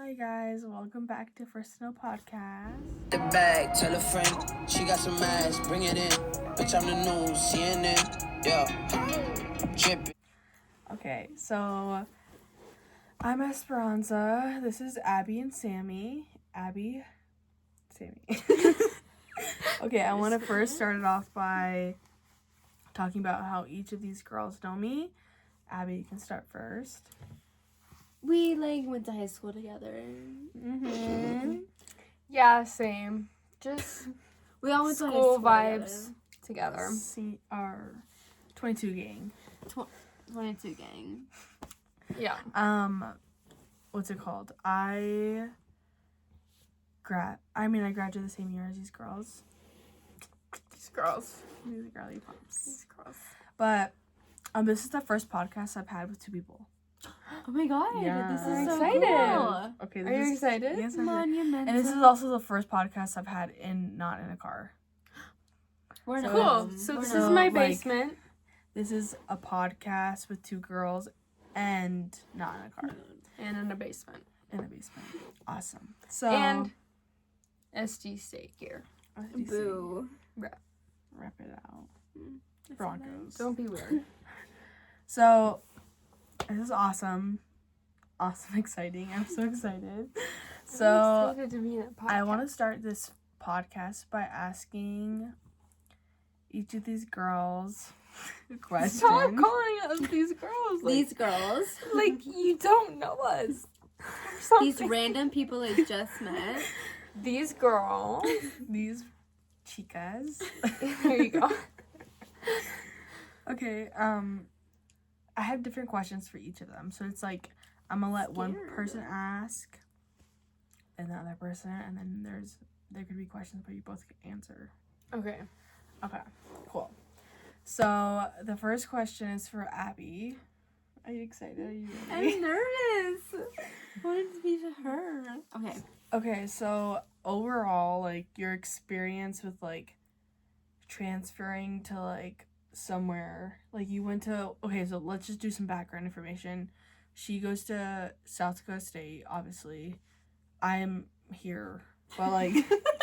Hi guys, welcome back to First No Podcast. The bag, tell a friend, she got some ass, bring it in. Bitch, I'm the news, CNN, yeah. Drippin'. Okay, so I'm Esperanza. This is Abby and Sammy. Abby, Sammy. Okay, I want to first start it off by talking about how each of these girls know me. Abby, you can start first. We went to high school together. Mm-hmm. Yeah, same. Just We all went to high school school vibes together. See our 22 gang. 22 gang. Yeah. What's it called? I graduated the same year as these girls. These girls. These girly pops. These girls. But this is the first podcast I've had with two people. Oh my god, Yeah. this I'm is so excited. cool. Okay, Are you excited? Yes, I'm excited. Monumental. And this is also the first podcast I've had not in a car. We're So not- Cool. So we're this not- is my like- basement. This is a podcast with two girls and not in a car. And in a basement. In a basement. Awesome. So And SG steak here. Boo. Rep it out. Broncos. Don't be weird. So this is awesome. Awesome, exciting. I'm so excited. I'm So excited to be in a podcast. I want to start this podcast by asking each of these girls a question. Stop calling us these girls. These girls, like you don't know us. these random people I just met. These girls. These chicas. There you go. Okay, I have different questions for each of them. So it's like I'm gonna let one Scared. person ask and the other person, and then there could be questions where you both can answer. Okay. Okay, cool. So the first question is for Abby. Are you excited? Are you ready? I'm nervous. I wanted to be to her. Okay. Okay, so overall, like your experience with like transferring to like somewhere, like you went to, okay, so let's just do some background information. She goes to South Dakota State, obviously. I am here, but like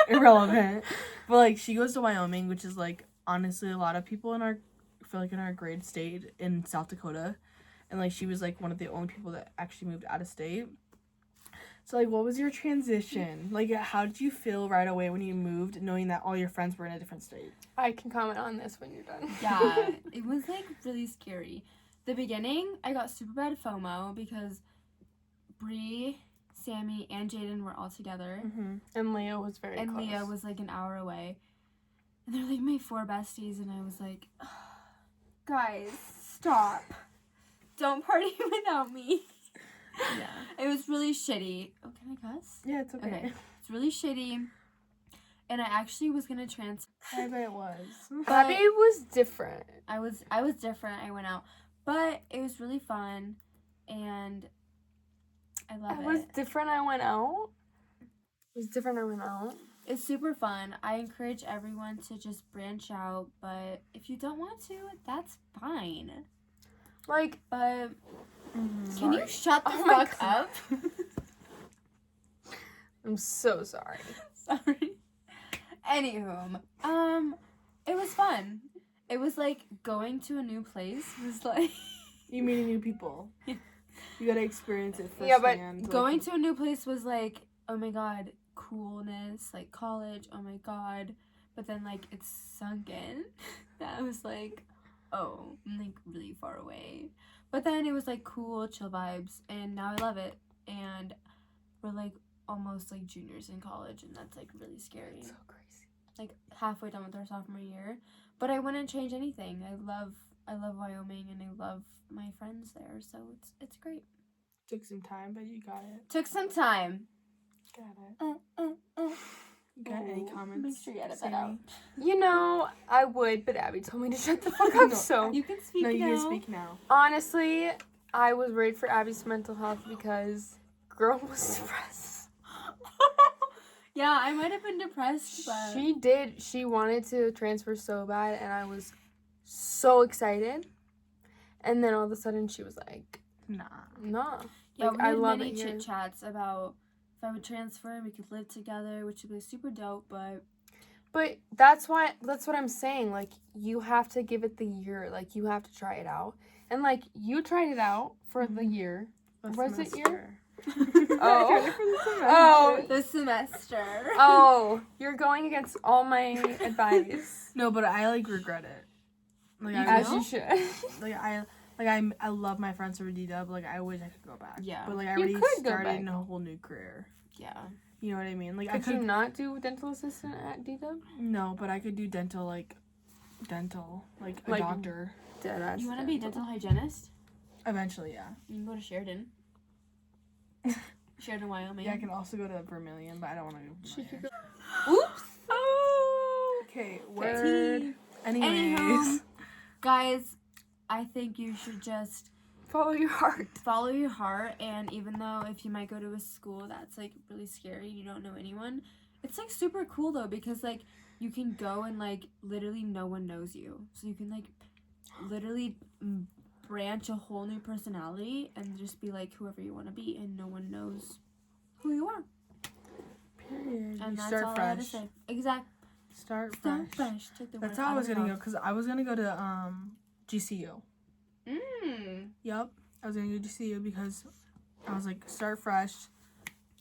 irrelevant. But like she goes to Wyoming, which is like honestly a lot of people in our, I feel like in our grade stayed in South Dakota. And like she was like one of the only people that actually moved out of state. So like what was your transition? Like how did you feel right away when you moved knowing that all your friends were in a different state? I can comment on this when you're done. Yeah, it was really scary. The beginning, I got super bad FOMO because Bree, Sammy, and Jaden were all together. Mm-hmm. And Leah was very And close. Leah was like an hour away. And they're like my four besties, and I was like, guys, stop. Don't party without me. Yeah. It was really shitty. Oh, can I cuss? Yeah, it's okay. Okay. It's really shitty. And I actually was gonna transfer. I bet it was. Abby was different. I was different. I went out. But it was really fun, and I love It was it. different. I went out. It was different. I went out. It's super fun. I encourage everyone to just branch out, but if you don't want to, that's fine. Like, But Mm-hmm. can you shut the Oh my fuck up? I'm so sorry. Sorry. Anywho, it was fun. It was like going to a new place was like You meeting new people. Yeah. You gotta experience it Yeah, but firsthand. going to a new place was like, oh my god, coolness, like college, oh my god. But then like it's sunk in. That was like, oh, I'm like really far away. But then it was like cool, chill vibes, and now I love it. And we're like almost like juniors in college, and that's like really scary. So crazy. Like halfway done with our sophomore year. But I wouldn't change anything. I love Wyoming, and I love my friends there, so it's great. Took some time, but you got it. Took some time. Got it. You got any comments? Make sure you edit that Sammy? out. You know, I would, but Abby told me to shut the fuck up. No. So You can speak No, you now. can speak now. honestly, I was worried for Abby's mental health because girl was depressed. Yeah, I might have been depressed, but She did. She wanted to transfer so bad, and I was so excited. And then all of a sudden, she was like, Nah. "Nah." yeah, Like, we I had love many it here. chit chats about I would transfer and we could live together, which would be super dope, But that's what I'm saying. Like, you have to give it the year. Like, you have to try it out. And, like, you tried it out for the year. Was it year? Oh. the semester. Oh, you're going against all my advice. No, but I like regret it. Like As you should. I love my friends from D-Dub. Like I wish I could go back. Yeah. But like I You already could go started back. a whole new career. Yeah. You know what I mean? Like Could you not do dental assistant at D-Dub? No, but I could do dental, like a Like- doctor. Deadass. You want to be a dental hygienist? Eventually, yeah. You can go to Sheridan. Sheridan, Wyoming. Yeah, I can also go to Vermilion, but I don't want to go to Vermilion. Oops. Oh, okay, word. Anyways. Anywho, guys, I think you should just Follow your heart. follow your heart, and even though if you might go to a school that's like really scary and you don't know anyone, it's like super cool though, because like you can go and like literally no one knows you, so you can like literally branch a whole new personality and just be like whoever you want to be, and no one knows who you are. Period. And You that's start all I had to fresh. say. Exact. Start Start fresh. fresh. Take the That's word how I out was of gonna your go, because I was gonna go to GCU. mouth. Yep, I was gonna go to GCU because I was like, start fresh,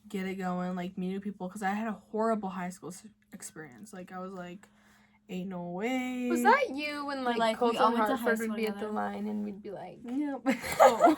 get it going, like meet new people, because I had a horrible high school experience. Like I was like, ain't no way. Was that you when like, Like, we Colton all went to high Hartford would school be at the together. line and we'd be like, Yep. Oh.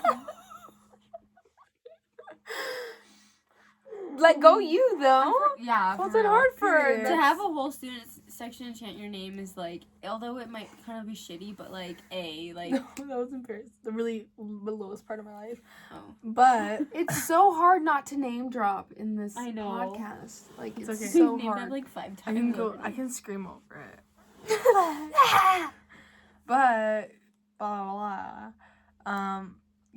like go you though. Yeah. for Colton real. Hartford. To have a whole student section chant your name is like, although it might kind of be shitty, but like like No, that was embarrassing. The lowest part of my life. oh. But It's so hard not to name drop in this I know. podcast. Like it's okay. so Named hard. that like 5 times. I can go. already. I can scream over it. But blah blah blah.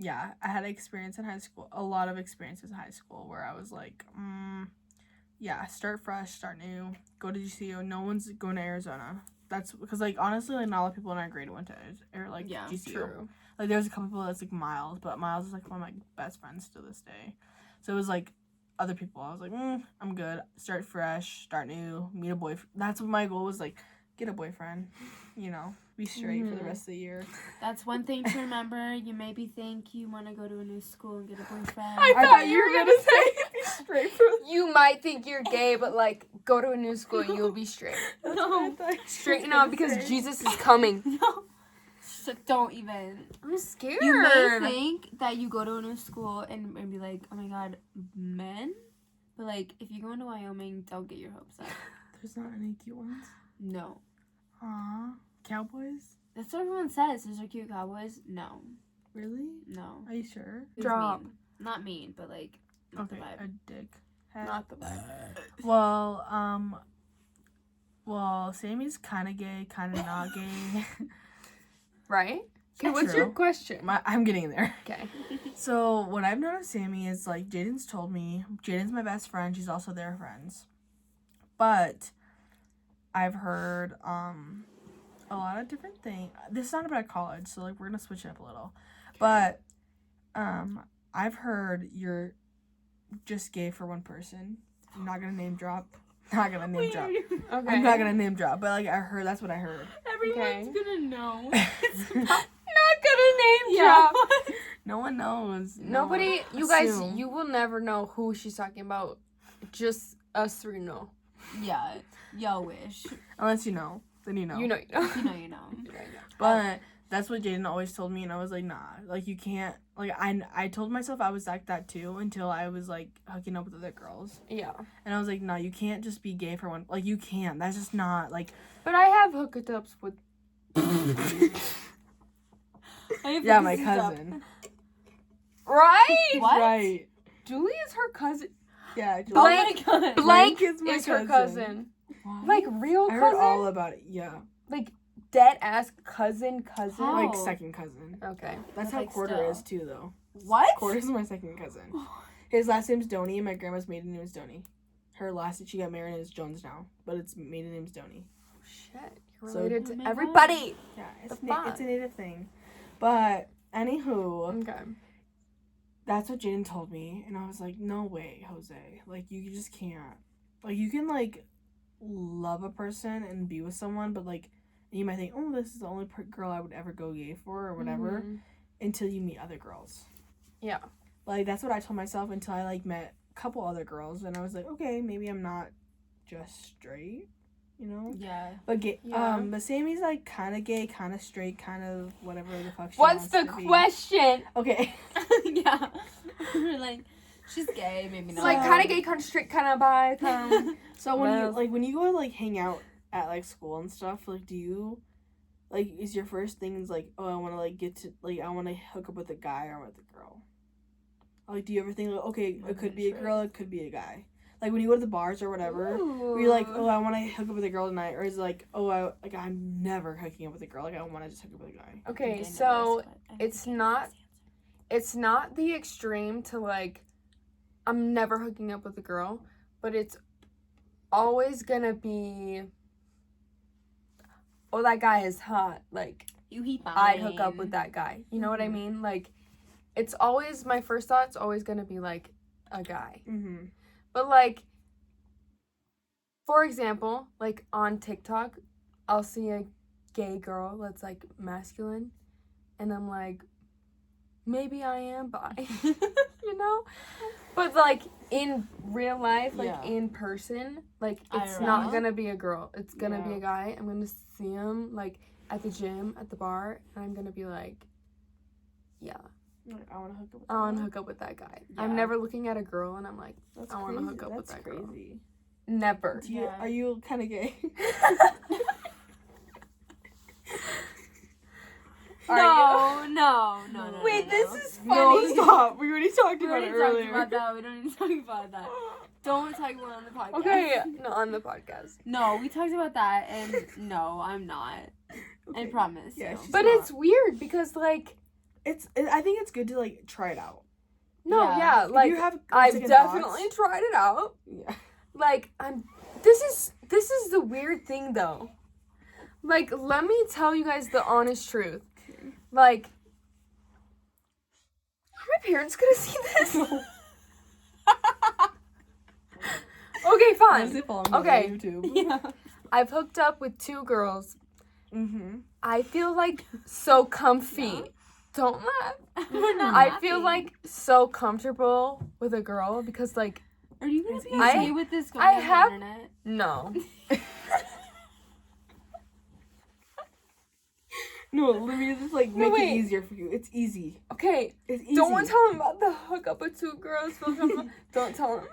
Yeah, I had experience in high school. A lot of experiences in high school where I was like, yeah, start fresh, start new, go to GCU. No one's going to Arizona. That's because like honestly, like not a lot of people in our grade went to GCU. True. Like there's a couple people that's like Miles, but Miles is like one of my best friends to this day. So it was like other people. I was like, I'm good. Start fresh, start new, meet a boyfriend. That's what my goal was, like, get a boyfriend. You know, be straight for the rest of the year. That's one thing to remember. You maybe think you want to go to a new school and get a boyfriend. I thought you were gonna say be straight for You might think you're gay, but like go to a new school and you'll be straight. No. Straighten out because Jesus is coming. No. So don't even. I'm scared. You may think that you go to a new school and be like, oh my god, men? But like, if you go into Wyoming, don't get your hopes up. There's not any cute ones. No. Aw, cowboys? That's what everyone says. Those are cute cowboys. No. Really? No. Are you sure? It's Drop. mean. Not mean, but like, not Okay, the vibe. a dick. Not the vibe. Well, Sammy's kind of gay, kind of not gay. Right? Okay, what's True. your question? I'm getting there. Okay. So, what I've known of Sammy is, like, Jaden's told me, Jaden's my best friend, she's also their friends. But, I've heard, a lot of different things. This is not about college, so, like, we're gonna switch it up a little. But, I've heard you're just gay for one person. I'm not gonna name drop. Not gonna name drop. Okay. I'm not gonna name drop, but, like, that's what I heard. Everyone's Okay. gonna know. Not gonna name drop. No one knows. Nobody, No. you guys, Assume. you will never know who she's talking about. Just us three know. Yeah. Y'all wish. Unless you know. Then you know. You know, you know. You know, you know. But that's what Jaden always told me, and I was like, nah. Like, you can't. Like, I told myself I was like that too until I was, like, hooking up with other girls. Yeah. And I was like, no, you can't just be gay for one. Like, you can't. That's just not, like. But I have hookups with. Yeah, my cousin. Right? What? Right. Julie is her cousin. Yeah. Oh Blank- my god. Blank is my is her cousin. cousin. What? Like, real I heard cousin? all about it. Yeah. Like, dead ass cousin. How? Like, second cousin. Okay. That's But, how like, Quarter still. is too, though. What? Quarter's my second cousin. His last name's Donnie, and my grandma's maiden name is Donnie. Her last, she got married and is Jones now, but its maiden name's Donnie. Shit. You're So- related Oh to my God. everybody. Yeah, The fuck? it's a native thing. But anywho, Okay. that's what Jaden told me, and I was like, no way, Jose. Like, you just can't. Like, you can, like, love a person and be with someone, but, like, you might think, oh, this is the only girl I would ever go gay for or whatever, until you meet other girls. Yeah. Like, that's what I told myself until I, like, met a couple other girls, and I was like, okay, maybe I'm not just straight, you know? Yeah. But gay, Yeah. but Sammy's, like, kind of gay, kind of straight, kind of whatever the fuck she What's wants the to be. question? Okay. Yeah. We're like, she's gay, maybe It's not. like kind of gay, kind of straight, kind of bi. So when you go, like, hang out at, like, school and stuff, like, do you, like, is your first thing is, like, oh, I want to, like, I want to hook up with a guy or with a girl? Like, do you ever think, like, okay, it could be a girl, it could be a guy? Like, when you go to the bars or whatever, where you're like, oh, I want to hook up with a girl tonight, or is it like, oh, I'm never hooking up with a girl, like, I want to just hook up with a guy? Okay, so it's not the extreme to, like, I'm never hooking up with a girl, but it's always gonna be, oh, that guy is hot, like, I'd hook up with that guy. You know what I mean? Like, it's always, my first thought's always gonna be, like, a guy. Mm-hmm. But, like, for example, like, on TikTok, I'll see a gay girl that's, like, masculine, and I'm like, maybe I am bi, you know? But, like, in real life, like, in person, like, it's not gonna be a girl. It's gonna be a guy. I'm gonna see him, like, at the gym, at the bar, and I'm gonna be like, yeah. I want to hook up with I want to hook up with that guy. Yeah. I'm never looking at a girl and I'm like, I want to hook up with that girl. That's crazy. Never. Are you kind of gay? No. Wait, this is funny. No, stop. We already talked about it earlier. We don't need to talk about that. Don't talk about it on the podcast. Okay, no, on the podcast. No, we talked about that, and no, I'm not. Okay. I promise. Yeah, but not. It's weird because, like, I think it's good to, like, try it out. No, yeah, like, I've definitely tried it out. Yeah. Like, this is the weird thing, though. Like, let me tell you guys the honest truth. Like, are my parents gonna see this? Okay, fine. Okay. YouTube. Yeah. I've hooked up with 2 girls. Mm-hmm. I feel, like, so comfy. Yeah. Don't laugh. We're not I feel, like, so comfortable with a girl because, like, are you gonna be okay with this going on the internet? No. No, let me just, like, make it easier for you. It's easy. Okay. It's easy. Don't tell him about the hookup with 2 girls. Don't tell him.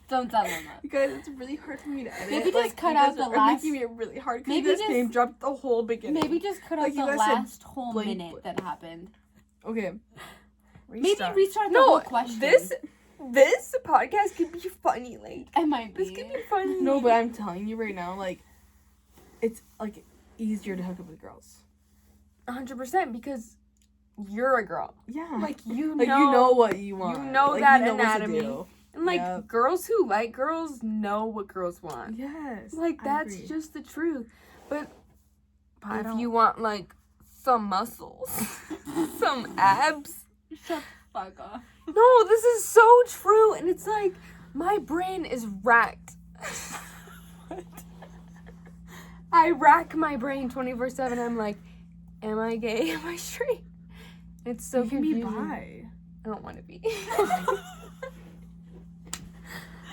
Don't tell him that. You guys, it's really hard for me to edit. Maybe just cut out the last. Making it really hard because you guys name dropped the whole beginning. Maybe just cut out the last whole minute that happened. Okay. Maybe restart the whole question. This podcast could be funny. Like, it might be. This could be funny. No, but I'm telling you right now, like, it's, like, easier to hook up with girls. 100% because you're a girl. Yeah. Like, you know what you want. You know like, that you know anatomy. What to do. And, like, girls who like girls know what girls want. Yes. Like, that's just the truth. But if you want, like, some muscles, some abs. Shut the fuck off. No, this is so true. And it's like, my brain is racked. What? I rack my brain 24/7. I'm like, am I gay? Am I straight? It's so confusing. Can be bi. I don't want to be.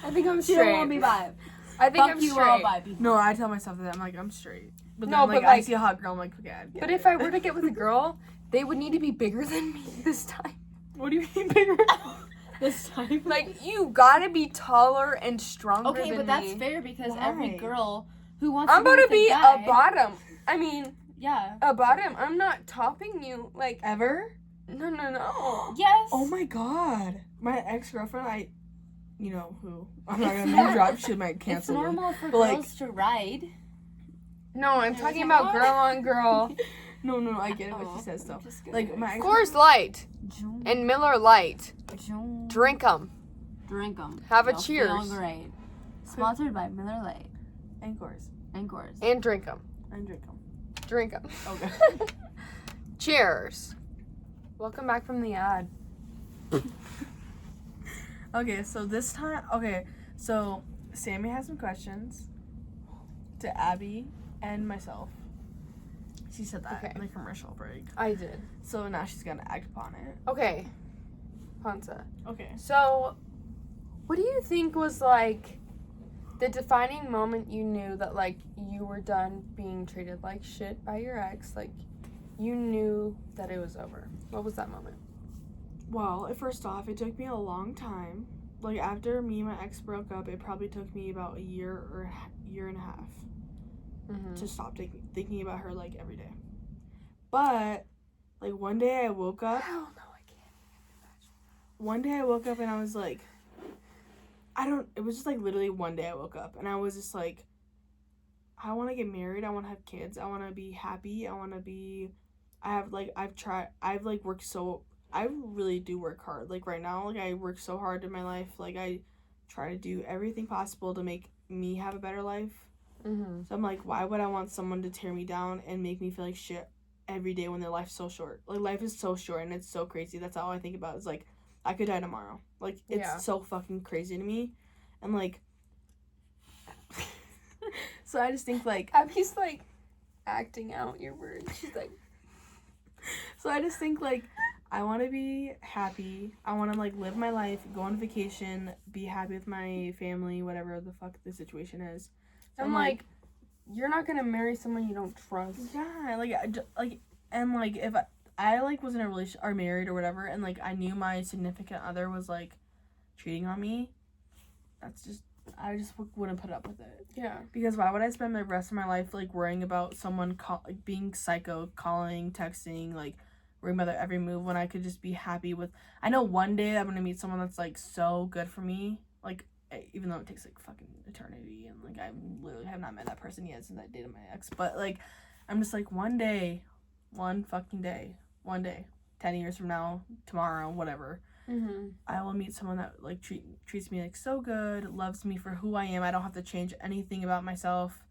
I think I'm straight. straight. You don't want to be bi. I think I'm straight. No, I tell myself that. I'm like, I'm straight. But no, then, like, but, like, I see a hot girl, I'm like, okay. But if I were to get with a girl, they would need to be bigger than me this time. What do you mean bigger? This time? Like, you gotta be taller and stronger than me. Okay, but that's fair because every girl who wants I'm to about to be guy, a bottom. I mean, yeah. A bottom. I'm not topping you, like, ever? No. Yes. Oh my god. My ex-girlfriend, you know who. I'm not gonna name drop. She might cancel me. It's normal for girls to ride. No, I'm talking about girl on girl. No, I get it, but she says stuff. Like, my ex- Coors Light and Miller Light. Drink them. Drink them. Have a cheers. Feel great. Sponsored by Miller Light. And Coors. And drink them. Drink them. Okay. Cheers. Welcome back from the ad. Okay, so this time, so Sammy has some questions to Abby and myself. She said that in the commercial break. I did. So now she's gonna act upon it. Okay. Hansa. Okay. So, what do you think was, like, the defining moment you knew that, like, you were done being treated like shit by your ex? Like, you knew that it was over. What was that moment? Well, first off, it took me a long time. Like, after me and my ex broke up, it probably took me about a year or year and a half to stop thinking about her, like, every day. But, like, one day I woke up. Hell no, I can't. One day I woke up and I was like, it was just, like, literally one day I woke up. And I was just like, I want to get married. I want to have kids. I want to be happy. I've worked so, I really do work hard. Like, right now, like, I work so hard in my life. Like, I try to do everything possible to make me have a better life. Mm-hmm. So I'm like, why would I want someone to tear me down and make me feel like shit every day when their life's so short? Like, life is so short and it's so crazy. That's all I think about is, like, I could die tomorrow. Like, it's so fucking crazy to me. And, like, so I just think, like, Abby's, like, acting out your words. She's like, so I just think, like, I want to be happy. I want to, like, live my life, go on vacation, be happy with my family, whatever the fuck the situation is. So I'm like, you're not gonna marry someone you don't trust. Yeah, and if I like was in a relationship or married or whatever, and like I knew my significant other was like cheating on me, I just wouldn't put up with it. Yeah. Because why would I spend the rest of my life like worrying about someone being psycho, calling, texting, like worrying about their every move when I could just be happy with. I know one day I'm gonna meet someone that's like so good for me, like even though it takes like fucking eternity and like I literally have not met that person yet since I dated my ex, but like I'm just like one day, 10 years from now, tomorrow, whatever, I will meet someone that like treats me like so good, loves me for who I am. I don't have to change anything about myself,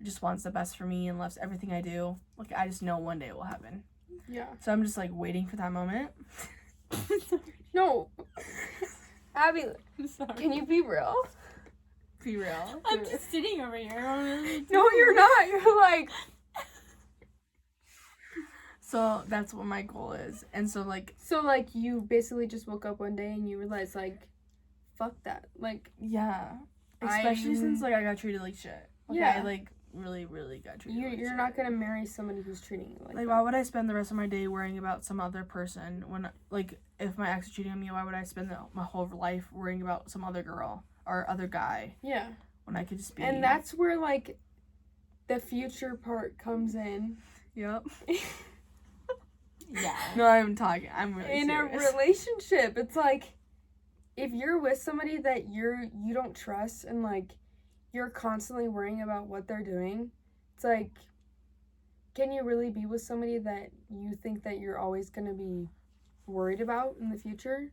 just wants the best for me and loves everything I do. Like I just know one day it will happen. Yeah. So I'm just like waiting for that moment. No. Abby, I'm sorry. can you be real? Be real. I'm just sitting over here. No, you're not. You're like. So that's what my goal is. And so like You basically just woke up one day and you realized, like, fuck that. Like, yeah. Especially since like I got treated like shit. Like, yeah. I like really, really got treated like shit. You're not gonna marry somebody who's treating you like that. Why would I spend the rest of my day worrying about some other person when, like, if my ex is cheating on me, why would I spend my whole life worrying about some other girl or other guy? Yeah. When I could just be. And that's where, like, the future part comes in. Yep. Yeah. No, I'm really in serious. a relationship. It's like, if you're with somebody that you don't trust and, like, you're constantly worrying about what they're doing, it's like, can you really be with somebody that you think that you're always going to be worried about in the future?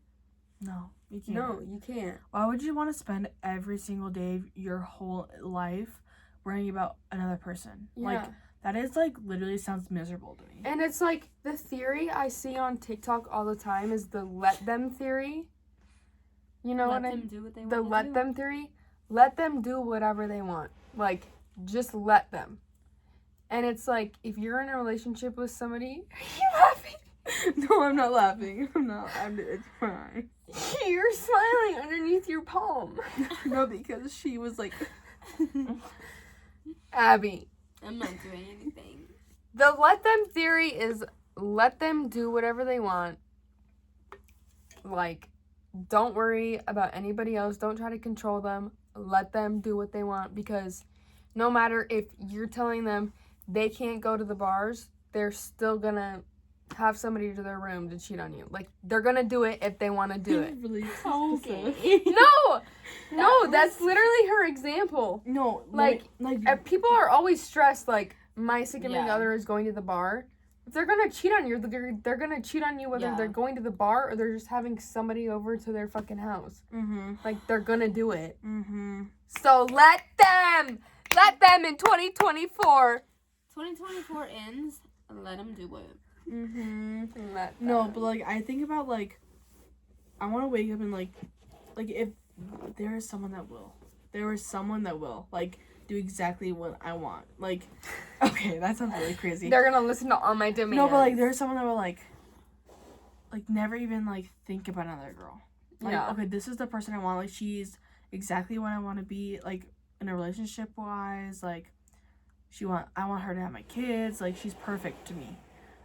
No, you can't. No, you can't. Why would you want to spend every single day of your whole life worrying about another person? Yeah. Like, that is, like, literally sounds miserable to me. And it's like, the theory I see on TikTok all the time is the let them theory. You know Let what I them mean? do what they want The to let do. them theory. Let them do whatever they want. Like, just let them. And it's like, if you're in a relationship with somebody, are you laughing? No, I'm not laughing. It's fine. You're smiling underneath your palm. No, because she was like... Abby. I'm not doing anything. The let them theory is let them do whatever they want. Like, don't worry about anybody else. Don't try to control them. Let them do what they want, because no matter if you're telling them they can't go to the bars, they're still gonna have somebody to their room to cheat on you. Like, they're gonna do it if they want to do it. Really? Okay. No, that's literally her example. No, People are always stressed, like, my significant Yeah. other is going to the bar. If they're gonna cheat on you, they're gonna cheat on you whether Yeah. they're going to the bar or they're just having somebody over to their fucking house. Like, they're gonna do it. So let them in 2024. 2024 ends. Let them do it. Let them. No, but like I think about like I want to wake up and like if there is someone that will, like, do exactly what I want. Like, okay, that sounds really crazy. They're gonna listen to all my demands. No, but like, there's someone that will like never even like think about another girl. Like, Yeah. okay, this is the person I want. Like, she's exactly what I want to be. Like, in a relationship wise, like, I want her to have my kids. Like, she's perfect to me.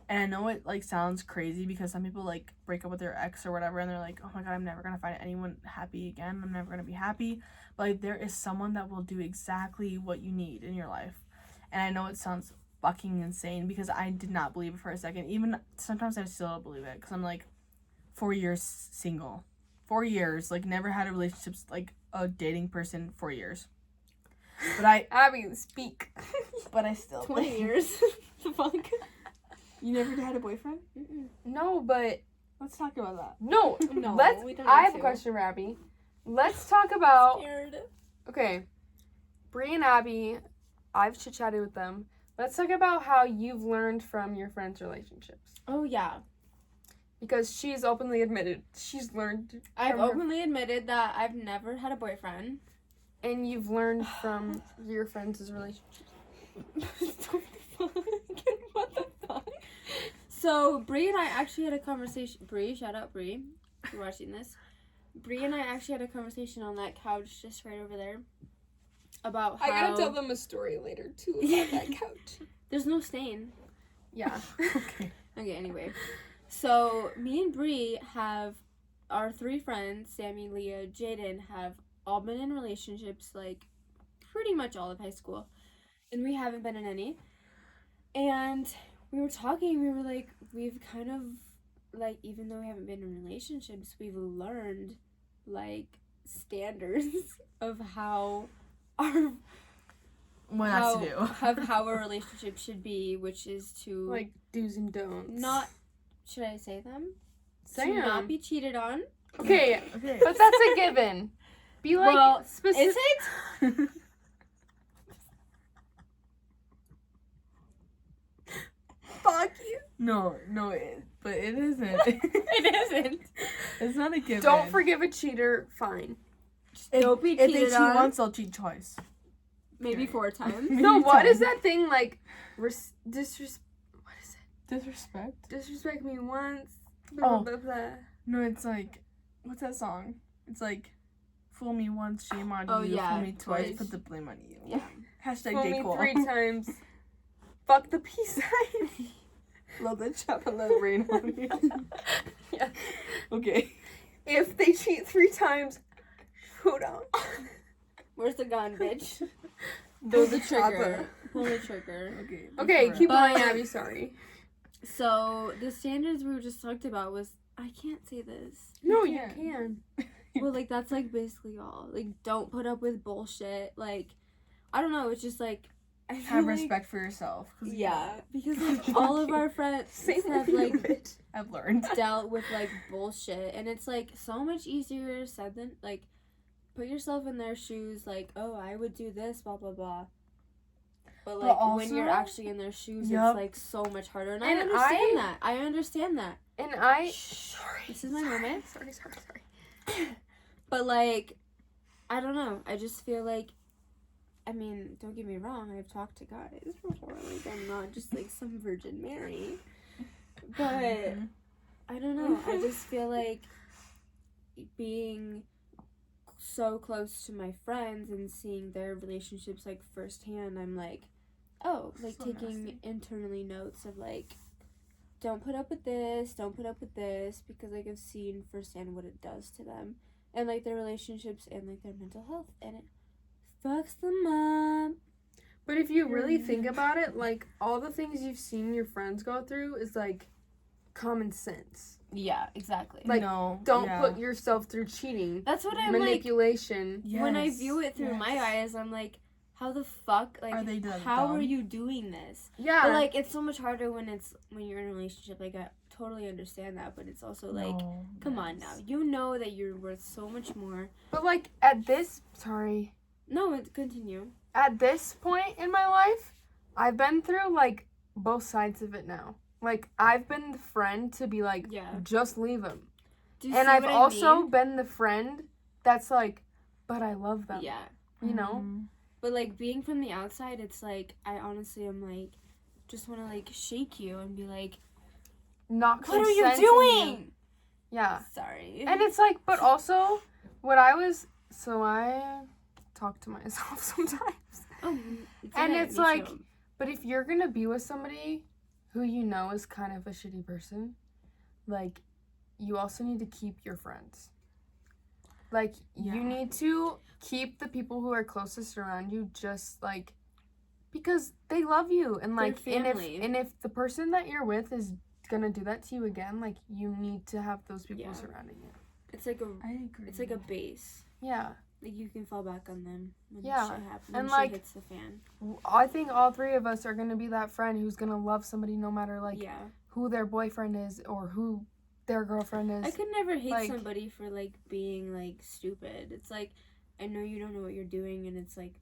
And I know it like sounds crazy because some people like break up with their ex or whatever, and they're like, oh my god, I'm never gonna find anyone happy again. I'm never gonna be happy. But like, there is someone that will do exactly what you need in your life. And I know it sounds fucking insane because I did not believe it for a second. Even sometimes I still don't believe it because I'm like 4 years single, 4 years, like never had a relationship, like a dating person, 4 years. But Abby, speak. But I still 20 years. The fuck? You never had a boyfriend? No, but Let's talk about that. no. No, Let's. we don't I need have a to. question for Abby. Let's talk about. Scared. Okay, Bree and Abby, I've chit-chatted with them. Let's talk about how you've learned from your friends' relationships. Oh, yeah. Because she's openly admitted she's learned I've from her- openly admitted that I've never had a boyfriend. and you've learned from your friends' relationships. What the fuck? So, Bree and I actually had a conversation. Bree, shout out Bree, if you're watching this. Bree and I actually had a conversation on that couch just right over there about how... I gotta tell them a story later, too, about that couch. There's no stain. Yeah. Okay. Okay, anyway. So, me and Bree have... Our 3 friends, Sammy, Leah, Jaden, have all been in relationships, like, pretty much all of high school. And we haven't been in any. And we were talking, we were like, we've kind of, like, even though we haven't been in relationships, we've learned, like, standards of how our What not to do. how a relationship should be, which is to Like, do's and don'ts. not, should I say them? Say to 'em. not be cheated on. Okay, Okay. but that's a given. Be like, Well, specific. is it? Fuck you. No, but it isn't. It isn't. It's not a given. Don't forgive a cheater, fine. Don't be If they cheated cheat on. once, they'll cheat twice. Maybe 4 times. No, what is that thing like? What is it? Disrespect? Disrespect me once. Oh. Blah, blah, blah. No, it's like, what's that song? It's like, fool me once, shame on Oh, you. yeah, Fool me twice, twice. put the blame on you. Yeah. Hashtag Fool gay me cool. 3 times. Fuck the peace sign. Love that chop and let it rain on you. Yeah. Okay. If they cheat 3 times, hold on. Where's the gun, bitch? Pull Pull the chopper. trigger. Pull the trigger. Okay. Okay, before- keep But- going, Abby. Sorry. So, the standards we were just talked about was, I can't say this. No, You you can't. can. Well, like, that's, like, basically all. Like, don't put up with bullshit. Like, I don't know, it's just, like, I feel Have like, respect for yourself. 'Cause Yeah, because, like, all of our friends Same have, thing, like, bitch. I've learned. dealt with, like, bullshit. And it's, like, so much easier said than, like, put yourself in their shoes, like, oh, I would do this, blah, blah, blah. But, like, when you're also- actually in their shoes, Yup. it's, like, so much harder. And I And understand that. I understand that. And I. Sorry. This is my moment. Sorry. But, like, I don't know. I just feel like, I mean, don't get me wrong. I've talked to guys before. Like, I'm not just, like, some Virgin Mary. But, I don't know. I just feel like being so close to my friends and seeing their relationships, like, firsthand, I'm like, oh, like, So taking nasty. internally notes of, like, don't put up with this, because, like, I've seen firsthand what it does to them. And, like, their relationships and, like, their mental health. And it fucks them up. But if you really think about it, like, all the things you've seen your friends go through is, like, common sense. Yeah, exactly. Like, no. Don't yeah. put yourself through cheating, That's what I'm, like, manipulation. when I Yes, view it through my yes. eyes, I'm like, how the fuck, like, Are they that how are dumb? you doing this? Yeah. But, like, it's so much harder when you're in a relationship. Like, I totally understand that, but it's also like, No, come on now, you know that you're worth so much more. But, like, at this Continue. at this point in my life, I've been through, like, both sides of it now. Like, I've been the friend to be like, Yeah. just leave him. Do you And see I've what I also mean? been the friend that's like, but I love them. Yeah. You know? But, like, being from the outside, it's like, I honestly am like, just want to, like, shake you and be like, Knock what some are you sense into you. doing? Yeah. Sorry. And it's like, but also, I talk to myself sometimes. And it's like, but if you're gonna be with somebody who you know is kind of a shitty person, like, you also need to keep your friends. Like, you need to keep the people who are closest around you, just, like, because they love you. And, like, and if the person that you're with is gonna do that to you again, like, you need to have those people surrounding you. It's like I agree. It's like a base. Yeah. Like, you can fall back on them when Yeah. shit happens. And, When like, shit hits the fan. I think all three of us are gonna be that friend who's gonna love somebody no matter, like, Yeah. who their boyfriend is or who their girlfriend is. I could never hate like- somebody for, like, being, like, stupid. It's like, I know you don't know what you're doing, and it's like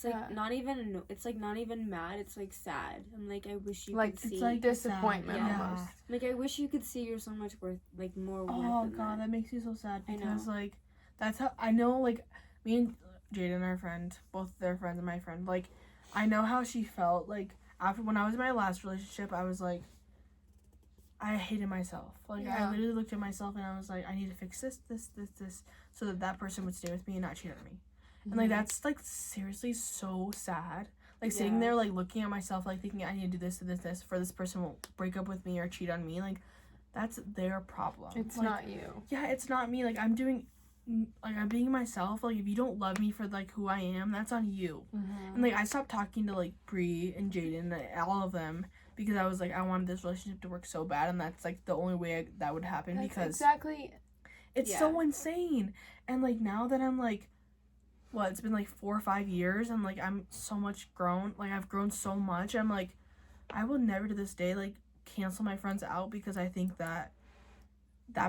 Yeah. not even it's like not even mad. It's like sad. I'm like, I wish you Like, could see. it's like disappointment sad. Yeah. almost. Like, I wish you could see you're so much worth, like, more worth Oh than god, that makes me so sad I know. because like that's how I know, like, me and Jaden, our friend, both their friends and my friend, like, I know how she felt, like, after when I was in my last relationship. I was like, I hated myself. Like, Yeah. I literally looked at myself and I was like, I need to fix this, so that that person would stay with me and not cheat on me. And, like, that's, like, seriously so sad. Like, sitting Yeah. there, like, looking at myself, like, thinking I need to do this, for this person won't break up with me or cheat on me. Like, that's their problem. It's like, not you. Yeah, it's not me. Like, I'm being myself. Like, if you don't love me for, like, who I am, that's on you. And, like, I stopped talking to, like, Bree and Jaden, all of them, because I was like, I wanted this relationship to work so bad, and that's, like, the only way that would happen. That's because exactly. it's so insane. And, like, now that I'm, like, it's been, like, 4 or 5 years, and, like, I'm so much grown. Like, I've grown so much. I'm, like, I will never to this day, like, cancel my friends out because I think that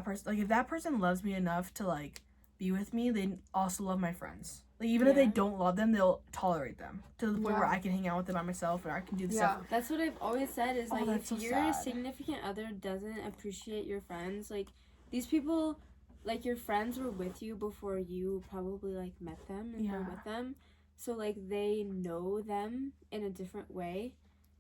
person, like, if that person loves me enough to, like, be with me, they also love my friends. Like, even if they don't love them, they'll tolerate them to the point where I can hang out with them by myself, or I can do the stuff. That's what I've always said is, like, that's if so your sad. significant other doesn't appreciate your friends, like, these people, like, your friends were with you before you probably, like, met them and were with them. So, like, they know them in a different way.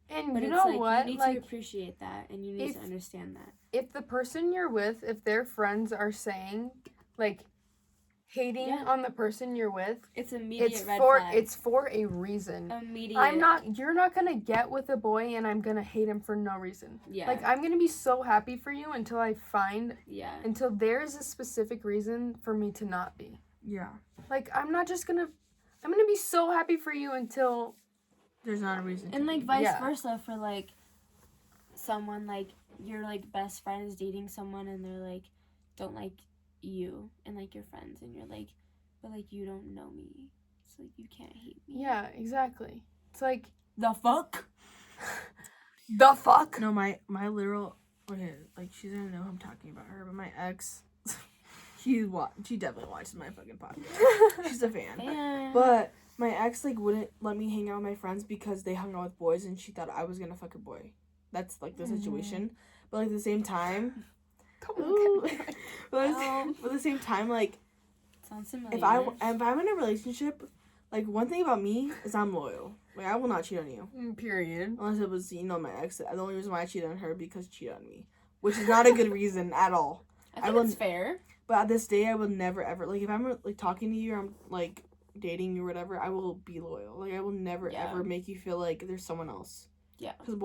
And but you it's know like, what? you need Like, to appreciate that, and you need to understand that. if the person you're with, if their friends are saying, like, hating on the person you're with, It's immediate it's red for flag. it's for a reason. Immediate. You're not gonna get with a boy and I'm gonna hate him for no reason. Yeah. Like, I'm gonna be so happy for you until Yeah. until there's a specific reason for me to not be. Yeah. Like, I'm gonna be so happy for you until There's not a reason. And, like, be. vice Yeah. versa for, like, someone, like, your, like, best friend is dating someone and they're, like, don't like you and, like, your friends, and you're like, but, like, you don't know me, so, like, you can't hate me. Yeah, exactly. It's like, The fuck? the fuck? No, my literal, okay, like, she's gonna know who I'm talking about her, but my ex, she definitely watches my fucking podcast. She's a fan. But my ex, like, wouldn't let me hang out with my friends because they hung out with boys and she thought I was gonna fuck a boy. That's, like, the situation. But, like, at the same time, but at the same time, like, Sounds similar. if I'm in a relationship, like, one thing about me is I'm loyal. Like, I will not cheat on you. Period. Unless it was, my ex. The only reason why I cheated on her because she cheated on me. Which is not a good reason at all. I think it's fair. But at this day, I will never, ever, like, if I'm, like, talking to you or I'm, like, dating you or whatever, I will be loyal. Like, I will never, ever make you feel like there's someone else. Yeah. Because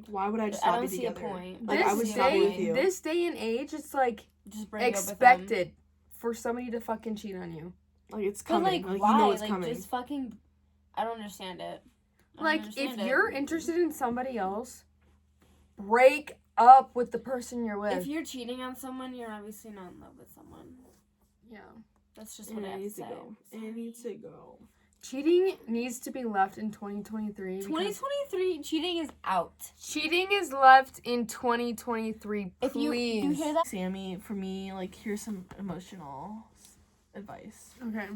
why would I just not be together? I don't see a point. Like, I would stop with you. This day and age, it's, like, Just break up with them. expected for somebody to fucking cheat on you. Like, it's But, coming. like, Like, why? you know it's like, coming. just fucking, I don't understand it. Like, if you're interested in somebody else, break up with the person you're with. If you're cheating on someone, you're obviously not in love with someone. Yeah. That's just what I have to say. It needs to go. Cheating needs to be left in 2023. 2023, cheating is out. Cheating is left in 2023, If you please. hear that? Sammy, for me, like, here's some emotional advice. Okay.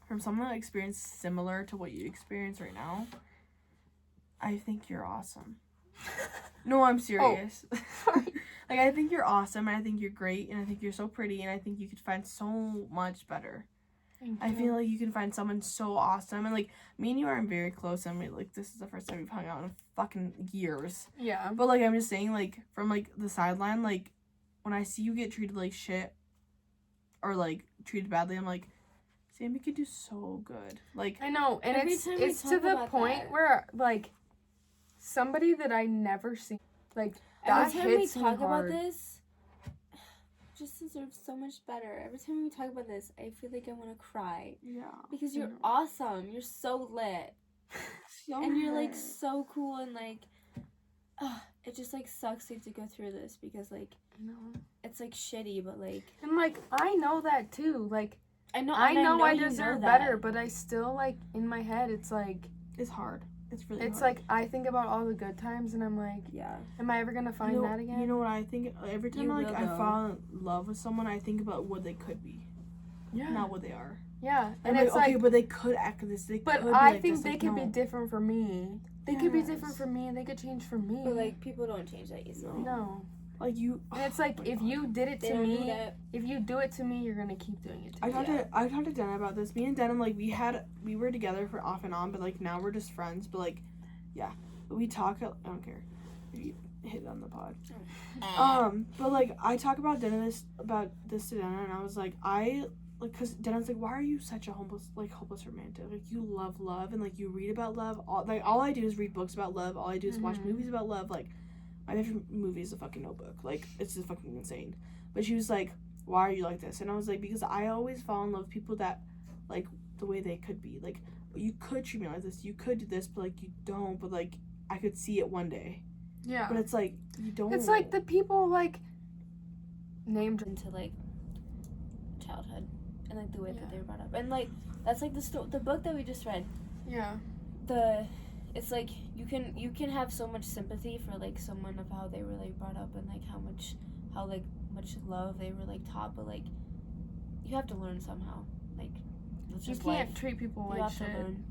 From someone that experienced similar to what you experience right now, I think you're awesome. No, I'm serious. Sorry. Like, I think you're awesome, and I think you're great, and I think you're so pretty, and I think you could find so much better. I feel like you can find someone so awesome, and, like, me and you aren't very close, and like, this is the first time we've hung out in fucking years. Yeah. But, like, I'm just saying, like, from, like, the sideline, like, when I see you get treated like shit, or, like, treated badly, I'm like, Sammy could do so good. Like, I know, and Every it's time we to talk the about point that. where, like, somebody that I never see, like, that Every time we hits me talk about hard. this, just deserves so much better. Every time we talk about this, I feel like I want to cry. yeah. Because you're awesome. You're so lit. And you're, like, So so cool, and, like, it just, like, sucks to have to go through this because, like, it's, like, shitty, but, like... And, like, I know that, too. Like, I know I you deserve know better, that. but I still, like, in my head, it's, like... it's hard. It's really It's, hard. like, I think about all the good times, and I'm like, Yeah. am I ever gonna find you know, that again? You know what I think? Every time, You like, will, I though. fall in love with someone, I think about what they could be, Yeah. not what they are. Yeah. And And it's okay, like, but they could act this. They but could be I like think this. they Like, could no. be different for me. They could be different Yes. for me, and they could change for me. But, like, people don't change that easily. no. Like, you. And it's like, oh my if God. you did it They to don't do me, that. if you do it to me, you're gonna keep doing it to I me. talked to Denna about this. Me and Denna, like, we were together for off and on, but, like, now we're just friends. But, like, yeah, we talk. I don't care if you hit it on the pod. But, like, I talk about this to Denna, and I was like, cause Denna's like, why are you such a hopeless romantic? Like, you love love, and, like, you read about love. All I do is read books about love. All I do is watch movies about love. Like, my favorite movie is The fucking Notebook. Like, it's just fucking insane. But she was like, why are you like this? And I was like, because I always fall in love with people that, like, the way they could be. Like, you could treat me like this. You could do this, but, like, you don't. But, like, I could see it one day. Yeah. But it's like, you don't. It's like the people, like, named... Into, like, childhood. And, like, the way that they were brought up. And, like, that's, like, the book that we just read. Yeah. It's like you can have so much sympathy for like someone of how they were like brought up and like how much love they were like taught, but like you have to learn somehow. Like it's You just can't life. treat people You like have to shit. learn.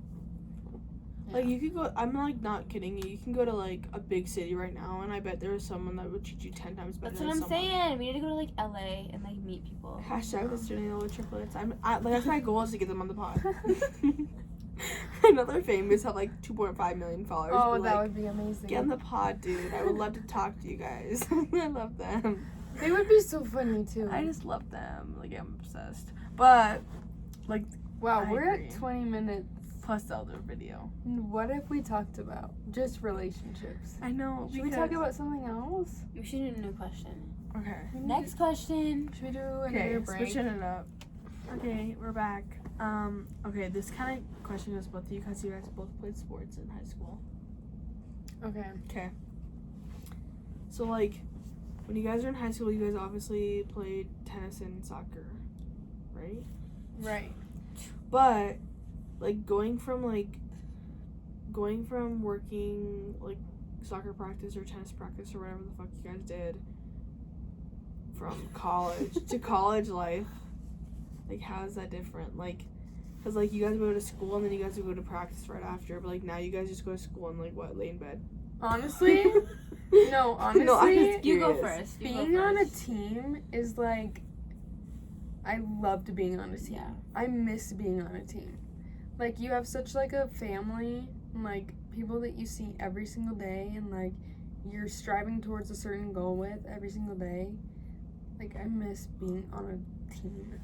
Like, you could go, I'm, like, not kidding you. You can go to, like, a big city right now, and I bet there is someone that would treat you 10 times better That's than what I'm someone. saying. We need to go to like LA and like meet people. Hashtag the student yellow triplets. Like, that's my goal, is to get them on the pod. Another famous have like 2.5 million followers. Oh, but, that like, would be amazing. get on the pod, dude. I would love to talk to you guys. I love them. They would be so funny, too. I just love them. Like, I'm obsessed. But, like, Wow, I we're agree. at 20 minutes. plus the other video. What if we talked about just relationships? I know. Should we talk about something else? We should do a new question. Okay. Next question. Should we do Okay, another break? switching it up. Okay, we're back. Okay, this kind of question is both of you because you guys both played sports in high school. Okay. Okay. So, like, when you guys are in high school, you guys obviously played tennis and soccer, right? Right. But, like, going from working, like, soccer practice or tennis practice or whatever the fuck you guys did from college to college life, like, how is that different? Like, because, like, you guys go to school and then you guys would go to practice right after, but, like, now you guys just go to school and, like, what, lay in bed? Honestly, no, honestly, No, I'm just You go curious. first. You being go on a first. team is like, I loved being on a team. Yeah. I miss being on a team. Like, you have such, like, a family, and, like, people that you see every single day, and, like, you're striving towards a certain goal with every single day. Like, I miss being on a team.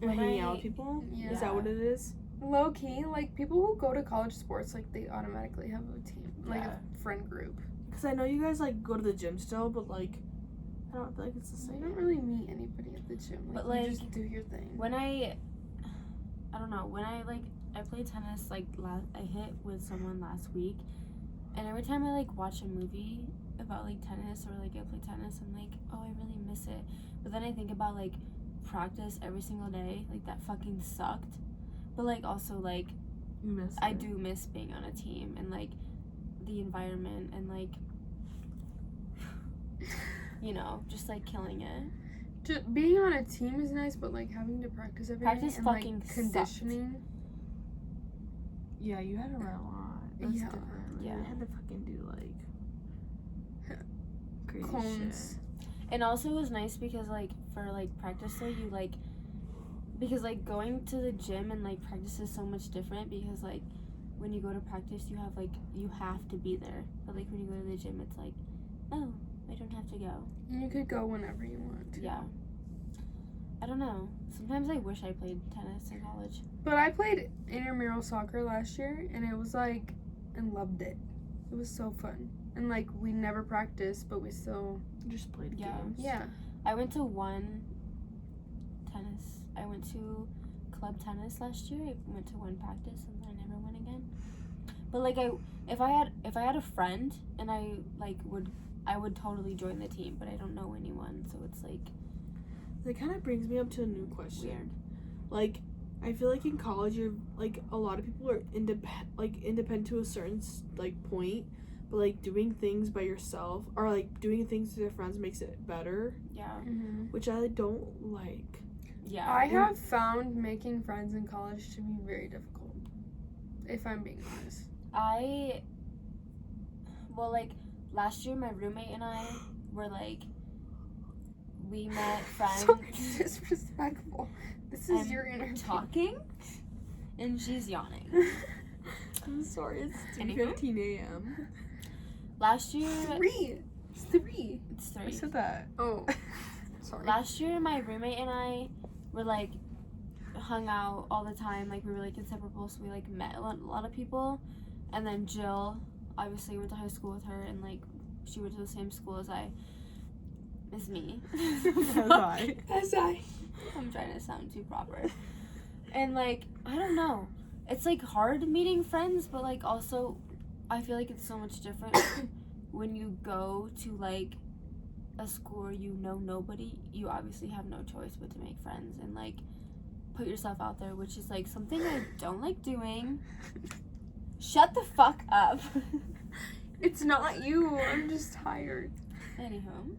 And When hanging I- out with people? Yeah. Is that what it is? Low key, like, people who go to college sports, like, they automatically have a team, like, Yeah. a friend group. Because I know you guys, like, go to the gym still, but, like, I don't feel like it's the So same. you don't really meet anybody at the gym. Like, But, you like, just do your thing. When I don't know, when I played tennis, like, I hit with someone last week, and every time I, like, watch a movie about, like, tennis or, like, I play tennis, I'm like, oh, I really miss it. But then I think about, like, practice every single day, like, that fucking sucked. But, like, also, like, You miss I it. do miss being on a team and, like, the environment and, like, you know, just, like, killing it. Just being on a team is nice, but, like, having to practice every day Practice and, fucking like, conditioning. Yeah, you had to run a lot. That's Yeah. different. Like, Yeah. You had to fucking do, like, crazy cones. And also it was nice because like for like practice day you like, because like going to the gym and like practice is so much different, because like when you go to practice you have to be there, but like when you go to the gym it's like, oh, I don't have to go. And you could go whenever you want to. Yeah. I don't know. Sometimes I wish I played tennis in college. But I played intramural soccer last year, and it was like, and loved it. It was so fun. And like, we never practiced, but we still, Just played Yeah. games. yeah. I went to club tennis last year. I went to one practice and then I never went again. But like if I had a friend and I would totally join the team, but I don't know anyone, so it's like That kind of brings me up to a new question. weird. Like, I feel like in college, you're like a lot of people are independent to a certain like point, but like doing things by yourself or like doing things with your friends makes it better, Yeah. Mm-hmm. which I don't like. Yeah. I have found making friends in college to be very difficult, if I'm being honest. Like last year my roommate and I were like, we met friends. So disrespectful. This is I'm your interview. talking and she's yawning. I'm sorry, it's Anywho? 3:15 a.m. Last year It's 3. it's I 3. said that. Oh. Sorry. Last year my roommate and I were like hung out all the time, like we were like inseparable, so we like met a lot of people. And then Jill, obviously went to high school with her, and like she went to the same school as me. As I. I'm trying to sound too proper. And like, I don't know, it's like hard meeting friends, but like also I feel like it's so much different when you go to like a school where you know nobody. You obviously have no choice but to make friends and like put yourself out there, which is like something I don't like doing. Shut the fuck up. It's not you. I'm just tired. Anywho,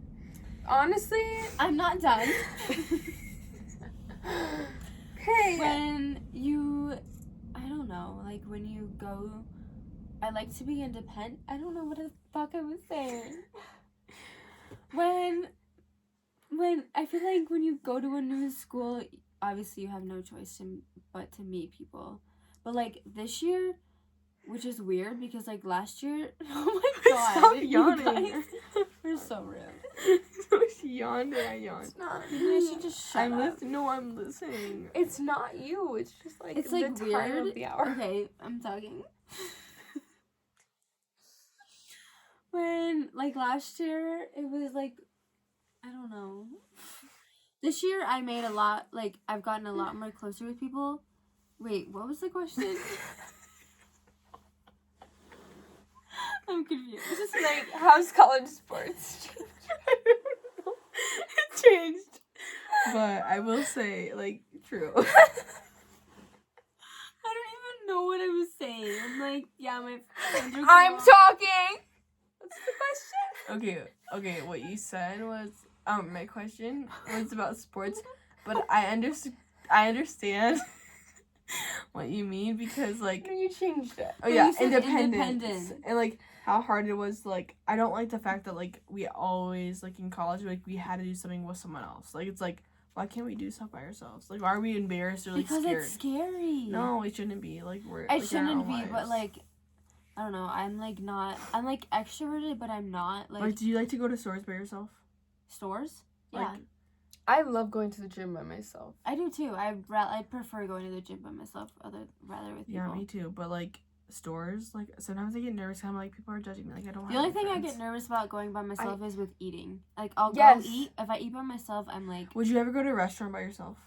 Honestly, I'm not done. hey. When you, I don't know, like when you go, I like to be independent. I don't know what the fuck I was saying. When I feel like when you go to a new school, obviously you have no choice but to meet people. But like this year, which is weird because like last year, oh my god, Stop you yawning. guys are so rude. She yawned and I yawned. It's not You guys should just shut I'm up. listening. No, I'm listening. It's not you. It's just like It's the like time weird. of the hour. Okay, I'm talking. When like last year, it was like, I don't know. This year I made a lot, like I've gotten a lot more closer with people. Wait, what was the question? I'm confused. It's just like, how's college sports? It changed. But I will say, like, true. I don't even know what I was saying. I'm like, yeah, my friends are I'm cool. talking. What's the question? Okay, what you said was, my question was about sports, but I understand what you mean because, like, You changed it. oh yeah, you said independence. independent. And, like, how hard it was, like, I don't like the fact that, like, we always, like, in college, like, we had to do something with someone else. Like, it's like, why can't we do stuff by ourselves? Like, why are we embarrassed or, like, Because scared? it's scary. No, it shouldn't be. Like, we're It like, in our shouldn't own be, lives. but like, I don't know. I'm like extroverted, but I'm not like, Like, do you like to go to stores by yourself? stores. Like, Yeah, I love going to the gym by myself. I do too. I prefer going to the gym by myself rather with people. Yeah, me too. But, like, stores, like, sometimes I get nervous. I'm like, people are judging me. Like, I don't The have only any thing I friends. get nervous about going by myself is with eating. Like, I'll Yes. go eat. If I eat by myself, I'm like, Would you ever go to a restaurant by yourself?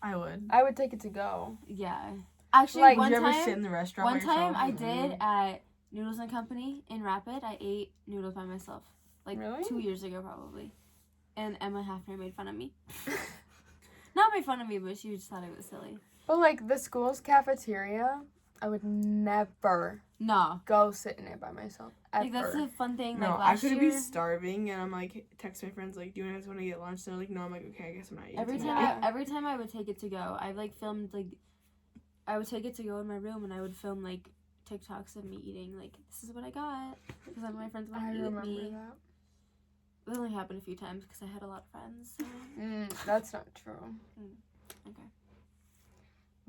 I would. I would take it to go. yeah. Actually, Like, one Would you ever time, sit in the restaurant by yourself? I did at Noodles and Company in Rapid. I ate noodles by myself. Like Really? 2 years ago, probably. And Emma Hafner made fun of me. Not made fun of me, but she just thought it was silly. But like the school's cafeteria, I would never No. go sit in it by myself. Ever. Like, that's the fun thing. No, Like, I last could year, be starving and I'm like, text my friends like, do you guys want to get lunch? They're like, no. I'm like, okay, I guess I'm not eating. every tonight." time I would take it to go, I like filmed like, I would take it to go in my room and I would film like TikToks of me eating. Like, this is what I got because my friends I want to eat with remember me. that. It only happened a few times because I had a lot of friends. So. That's not true. Okay.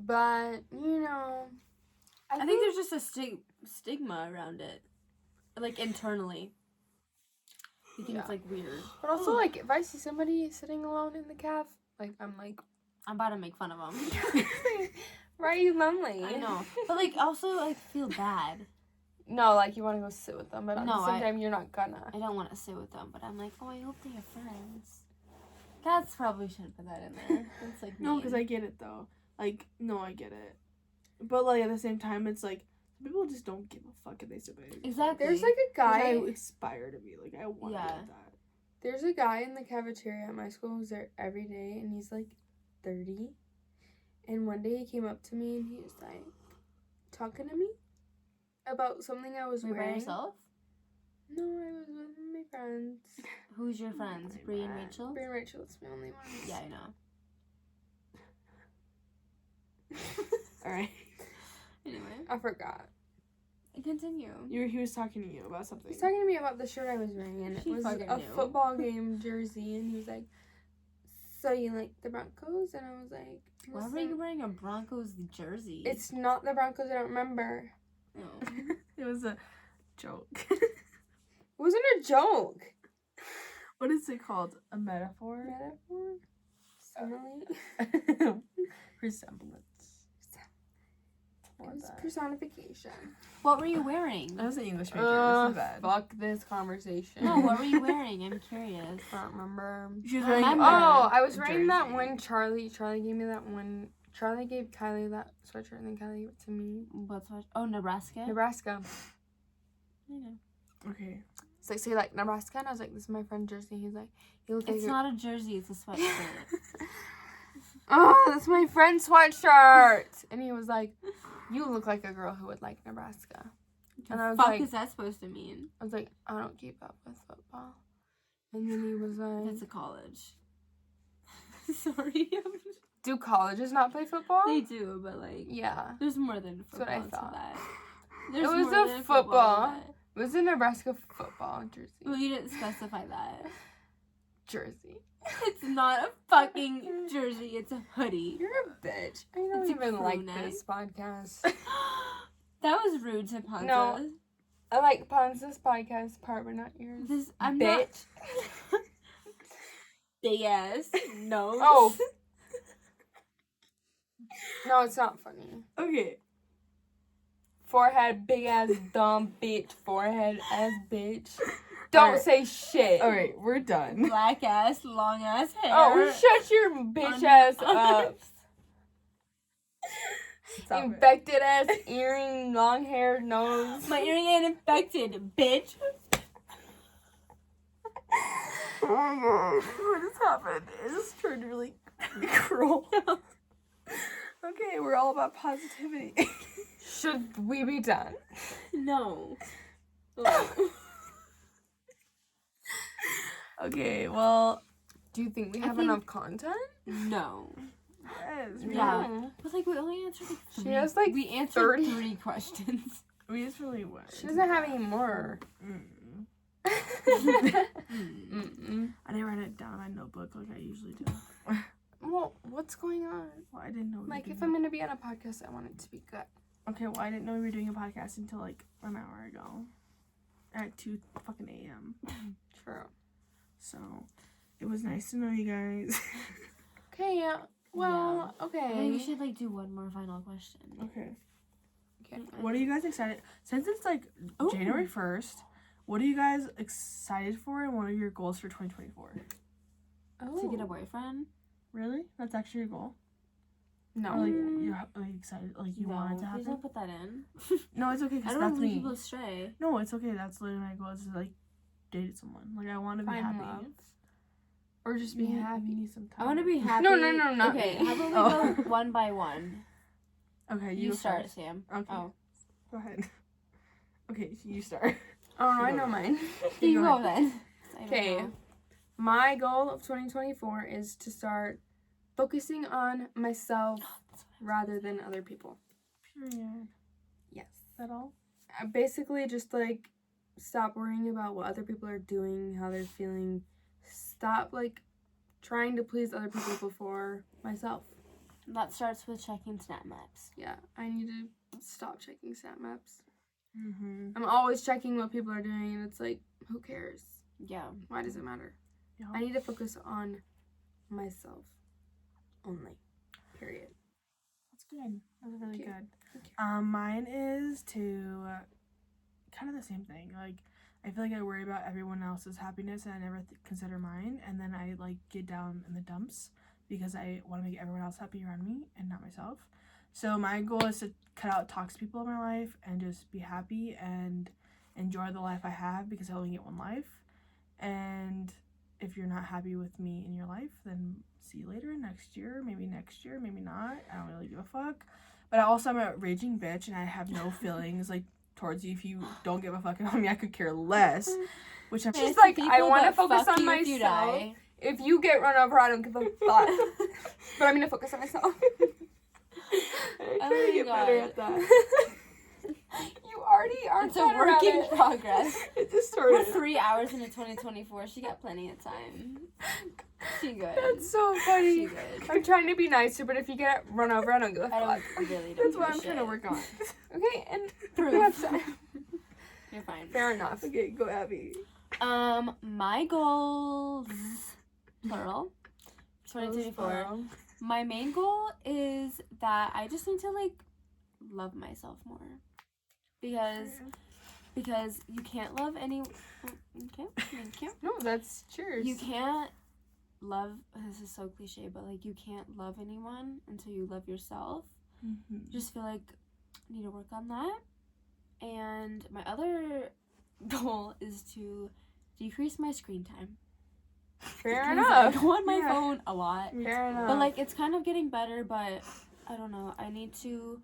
But, you know, I think there's just a stigma around it. Like, internally. You think it's, like, weird. But also, like, if I see somebody sitting alone in the caf, like, I'm like... I'm about to make fun of them. Why are you lonely? I know. But, like, also, like, feel bad. No, like, you want to go sit with them, but at No, the same time, you're not gonna. I don't want to sit with them, but I'm like, oh, I hope they have friends. That's probably shouldn't put that in there. That's, like, No, mean. because I get it, though. Like, no, I get it. But, like, at the same time, it's like, people just don't give a fuck if they sit by you. Exactly. There's, like, a guy... I aspire to be. Like, I want to be like that. There's a guy in the cafeteria at my school who's there every day, and he's, like, 30. And one day he came up to me, and he was, like, talking to me about something I was Were you by wearing. yourself? No, I was with my friends. Who's your friends? Bree and Rachel? Bree and Rachel, it's my only one. Yeah, I know. Alright. Anyway. I forgot. Continue. He was talking to you about something. He's talking to me about the shirt I was wearing, and it She was fucking a knew. football game jersey, and he was like, so you like the Broncos? And I was like, Why were you wearing a Broncos jersey? It's not the Broncos, I don't remember. No. It was a joke. It wasn't a joke. What is it called? A metaphor? Metaphor? Simile? Resemblance. It was personification. What were you wearing? I was an English major. This is bad. Fuck this conversation. No, what were you wearing? I'm curious. I don't remember. She was wearing wearing a I was wearing that jersey. one Charlie gave me that one. Charlie gave Kylie that sweatshirt, and then Kylie gave it to me. What's what? Oh, Nebraska? Nebraska. I know. Okay. It's like, say, like, Nebraska, and I was like, this is my friend Jersey. He's like, he looks like It's not a jersey, it's a sweatshirt. oh, that's my friend's sweatshirt. And he was like, you look like a girl who would like Nebraska. And I was fuck like, is that supposed to mean? I was like, I don't keep up with football. And then he was like, That's a college. Sorry. do colleges not play football? They do, but like, Yeah. there's more than That's what I football to thought. that. It There's was more a than football. to that. It was a Nebraska football jersey. Well, you didn't specify that. Jersey. It's not a fucking jersey, it's a hoodie. You're a bitch. I don't It's a even crew like neck. this podcast. That was rude to Ponza. No. I like Ponce's podcast part, but not yours. This, I'm bitch. not. Big ass nose. Oh. No, it's not funny. Okay. Forehead, big ass, dumb bitch. Forehead ass bitch. Don't Alright. say shit. Alright, we're done. Black ass, long ass hair. Oh, shut your bitch ass up. Stop it. Infected ass earring, long hair, nose. My earring ain't infected, bitch. Oh my god. What just happened? It just turned really cruel. Okay, we're all about positivity. Should we be done? No. Oh. Okay, well, Do you think we I have think- enough content? No. yes, Yeah. No. But like we only answered like She three. has, like, we answered 30. 3 questions. we just really went. She doesn't have any more. Mm. Mm-mm. I didn't write it down in my notebook like I usually do. Well, what's going on? Well, I didn't know. we were Like, if doing I'm gonna be on a podcast, I want it to be good. Okay, well, I didn't know we were doing a podcast until like an hour ago. At 2 fucking a.m. True. So, it was nice to know you guys. Okay, yeah. Well, I okay. think we should like do one more final question. Okay. Okay. What are you guys excited? Since it's like Ooh. January 1st, what are you guys excited for and what are your goals for 2024? To get a boyfriend? Really? That's actually your goal? No. Or like you're like excited, like you want it to please happen? don't put that in. No, it's okay I because don't that's want to lead me. people astray. No, it's okay. That's literally my goal is to like date someone. Like I want to be Find happy. love. Or just be You happy. need some time. I want to be happy. No, not Okay, me. how about we Oh. go one by one? Okay, You go start, first. Sam. Okay. Oh, Go ahead. Okay, so you start. Oh, no, I know mine. you go go then. I don't Okay. know. My goal of 2024 is to start focusing on myself rather than other people. Period. Yes. Is that all? Basically, just like stop worrying about what other people are doing, how they're feeling. Stop, like, trying to please other people before myself. That starts with checking Snap Maps. Yeah, I need to stop checking Snap Maps. Mm-hmm. I'm always checking what people are doing, and it's like, who cares? Yeah. Why does it matter? Yeah. I need to focus on myself only. Period. That's good. That's really Thank you. good. Thank you. Mine is to kind of the same thing. Like, I feel like I worry about everyone else's happiness and I never consider mine, and then I like get down in the dumps because I want to make everyone else happy around me and not myself. So my goal is to cut out toxic people in my life and just be happy and enjoy the life I have, because I only get one life. And if you're not happy with me in your life, then see you later next year, maybe not. I don't really give a fuck. But I also am a raging bitch and I have no feelings like towards you. If you don't give a fuck about me, I could care less. Which I'm She's It's like, the I people want to that focus fuck on you if you myself. die. If you get run over, I don't give a fuck. But I'm gonna focus on myself. I'm Oh trying to my get better God. at that. You already are It's a better work at in it. progress. It just We're started. 3 hours into 2024. She got plenty of time. She good. That's so funny. She good. I'm trying to be nicer, but if you get run over, I don't give a I fuck. don't really don't That's give what a I'm trying to shit. work on. Okay, and Proof. that's You're fine. fair enough. Okay, go Abby. My goals, plural, 2024. My main goal is that I just need to like love myself more, because you can't love any. Okay, thank you. No, that's cheers. You can't love. This is so cliche, but like you can't love anyone until you love yourself. Mm-hmm. Just feel like I need to work on that. And my other goal is to decrease my screen time. Fair Because enough. I go on my Yeah. phone a lot. Fair enough. But like it's kind of getting better, but I don't know. I need to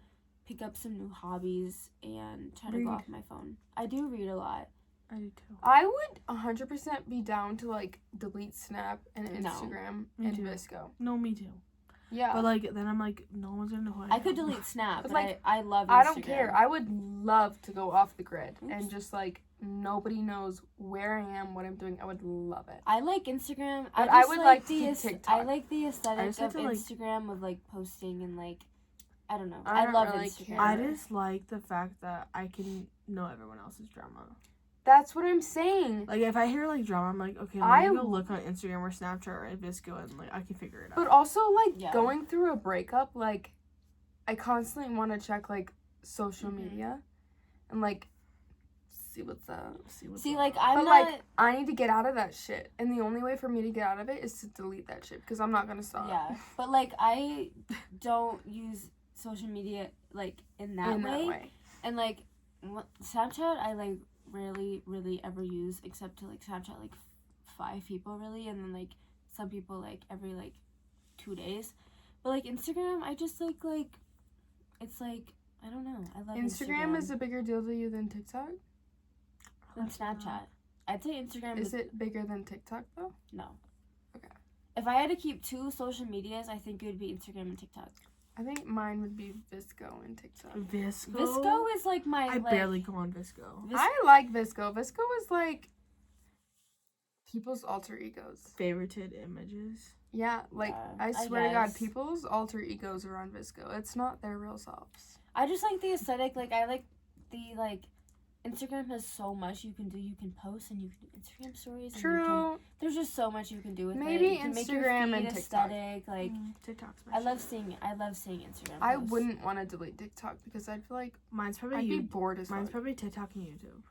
pick up some new hobbies and try to Read. go off my phone. I do read a lot. I do too. I would 100% be down to like delete Snap and No. Instagram Me and too. Visco. No, me too. Yeah. But like then I'm like, no one's gonna know who I am. I could delete Snap, But, but like, I love Instagram. I don't care. I would love to go off the grid Oops. and just like nobody knows where I am, what I'm doing. I would love it. I like Instagram. But I I just would like like to the keep aes- TikTok. I like the aesthetic just like of to, like- Instagram of like posting and like I don't know. I I don't love really Instagram. care. I just like the fact that I can know everyone else's drama. That's what I'm saying. Like if I hear like drama, I'm like, okay, I let me go look on Instagram or Snapchat or Visco and like I can figure it out. But also like Yeah. going through a breakup, like I constantly want to check like social Mhm. media and like see what's up. See, like I'm But not. like I need to get out of that shit, and the only way for me to get out of it is to delete that shit because I'm not gonna stop. Yeah, but like I don't use social media like in that way. And like Snapchat, I like rarely really ever use except to like Snapchat like 5 people really, and then like some people like every like 2 days. But like Instagram, I just like it's like I don't know. I love Instagram is a bigger deal to you than TikTok? than Snapchat. I'd say Instagram Is it bigger than TikTok though? no. Okay. If I had to keep 2 social medias, I think it would be Instagram and TikTok. I think mine would be Visco and TikTok. Visco. Visco is like my I like, barely go on Visco. I like Visco. Visco is like people's alter egos. Favorited images. Yeah, like Yeah, I I swear to God, guess. people's alter egos are on Visco. It's not their real selves. I just like the aesthetic. Like I like the like Instagram has so much you can do. You can post and you can do Instagram stories. And you can, True. there's just so much you can do with it. Maybe You can make your Instagram feed and TikTok. aesthetic. Like TikTok's my I shit. love seeing Instagram. I posts. wouldn't want to delete TikTok because I'd feel like Mine's probably I'd be you. bored as Mine's fuck. probably TikTok and YouTube.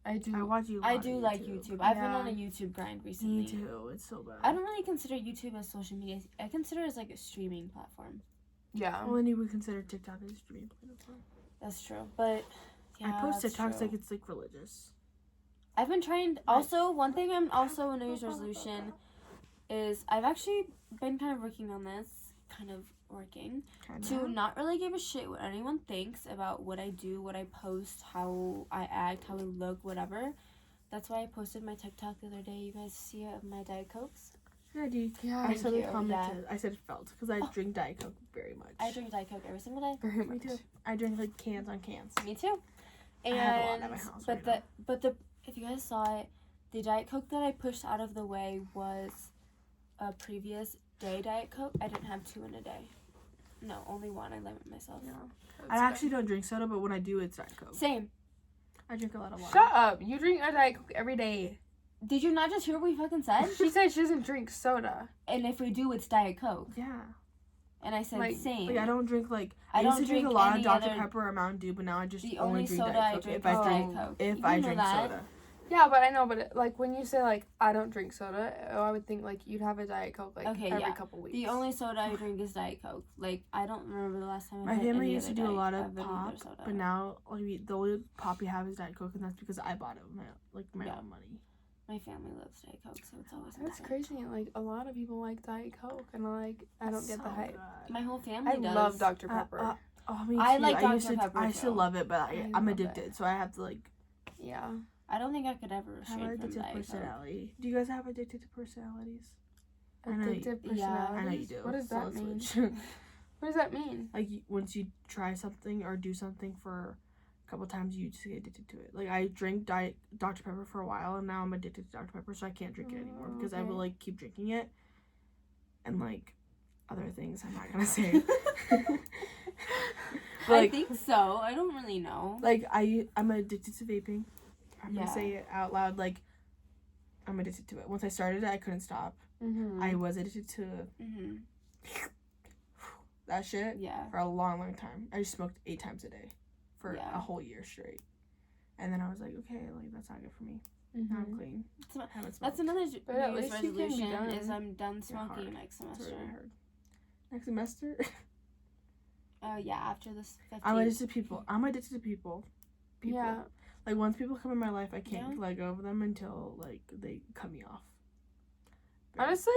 I do. I watch you. I do like YouTube. I've been on a YouTube grind recently. Me too. It's so bad. I don't really consider YouTube as social media. I consider it as like a streaming platform. Yeah. Well, then you would consider TikTok as a streaming platform. That's true. But yeah, I post that's TikToks true. like it's like religious. I've been trying. Also, one thing I'm also a New Year's resolution is I've actually been kind of working on this, to not really give a shit what anyone thinks about what I do, what I post, how I act, how I look, whatever. That's why I posted my TikTok the other day. You guys see it of my Diet Cokes? Yeah, dude. Yeah. I Thank said you, it commented. I said it felt because I Oh. drink Diet Coke very much. I drink Diet Coke every single day. Very Me much. too. I drink like cans on cans. Me too. I And have a lot at my house but right the now. but the if you guys saw it, the Diet Coke that I pushed out of the way was a previous day Diet Coke. I didn't have 2 in a day. No, only 1. I limit myself. Yeah. I actually don't drink soda, but when I do, it's Diet Coke. Same. I drink a lot of water. Shut up. You drink a Diet Coke every day. Did you not just hear what we fucking said? She said she doesn't drink soda. And if we do, it's Diet Coke. Yeah. And I said Like- same. Like, I don't drink, like, I I used don't to drink a drink lot of any Dr. other- Pepper or Mountain Dew, but now I just The only only drink soda Diet I Coke drink if I is drink, Diet Coke. if You I know drink that. soda. Yeah, but I know, but like when you say like I don't drink soda, I would think like you'd have a Diet Coke like Okay, every yeah. couple weeks. The only soda I drink is Diet Coke. Like, I don't remember the last time I My had family any used to other do a Diet- lot of any other pop, soda. but now like, the only pop we have is Diet Coke, and that's because I bought it with my Yeah. own money. My family loves Diet Coke, so it's always That's Diet crazy. Like a lot of people like Diet Coke, and I don't get the So hype. good. My whole family I does. love Dr. Pepper. Oh, me too. I like Dr. used to, Pepper, I still too. love it, but I I'm love it. addicted, so I have to like Yeah. I don't think I could ever have an restrain from addictive Diet Coke. personality. Do you guys have addicted to personalities? I know you- Addictive yeah, personalities. I know you do. What does so that let's mean? switch. What does that mean? Like once you try something or do something for a couple times, you just get addicted to it. Like I drank Dr. Pepper for a while, and now I'm addicted to Dr. Pepper, so I can't drink it anymore because I okay. will like keep drinking it, and like other things I'm not gonna say. I Like, think so. I don't really know. like I'm addicted to vaping. I'm Yeah. gonna say it out loud. Like I'm addicted to it. Once I started it, I couldn't stop. Mm-hmm. I was addicted to Hmm. that shit Yeah. for a long, long time. I just smoked 8 times a day for Yeah. a whole year straight. And then I was like, okay, like that's not good for me. Now I'm clean. That's, I haven't smoked. that's another But at New Year's least you can be resolution done. is I'm done Yeah, hard. smoking next That's semester. what I heard. Next semester, Yeah, after this 15th. I'm addicted to people. I'm addicted to people. People. Yeah. Like once people come in my life, I can't Yeah. let go of them until like they cut me off. Honestly,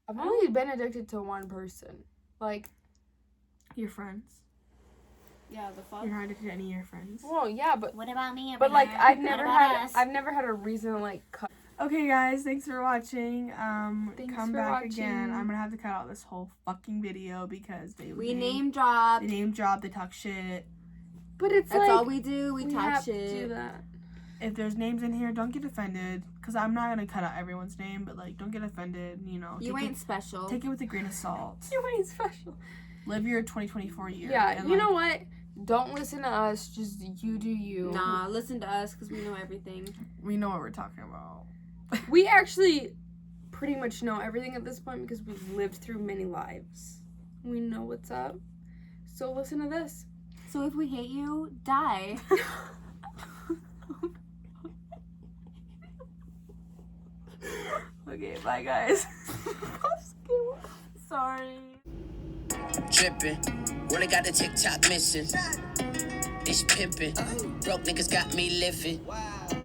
I've only been addicted to one person. Like, Your friends. Yeah, the fuck. You're not addicted to any of your friends. well, yeah, but What about me? like I've What never about had us? I've never had a reason to like cut. Okay, guys, thanks for watching. Thanks Come for back again. watching. I'm gonna have to cut out this whole fucking video because they We name drop. they name drop, they talk shit. But it's That's like all we do. We talk have shit. to do that. If there's names in here, don't get offended. Cause I'm not gonna cut out everyone's name, but like, don't get offended. You know, You take ain't special. take it with a grain of salt. You ain't special. Live your 2024 year. Yeah, and, you like, know what? Don't listen to us. Just you do you. Nah, listen to us because we know everything. we know what we're talking about. We actually pretty much know everything at this point because we've lived through many lives. We know what's up. So listen to this. So if we hate you, die. Okay, bye guys. Sorry. Drippin', really got the TikTok missing. It's pimpin', broke niggas got me living.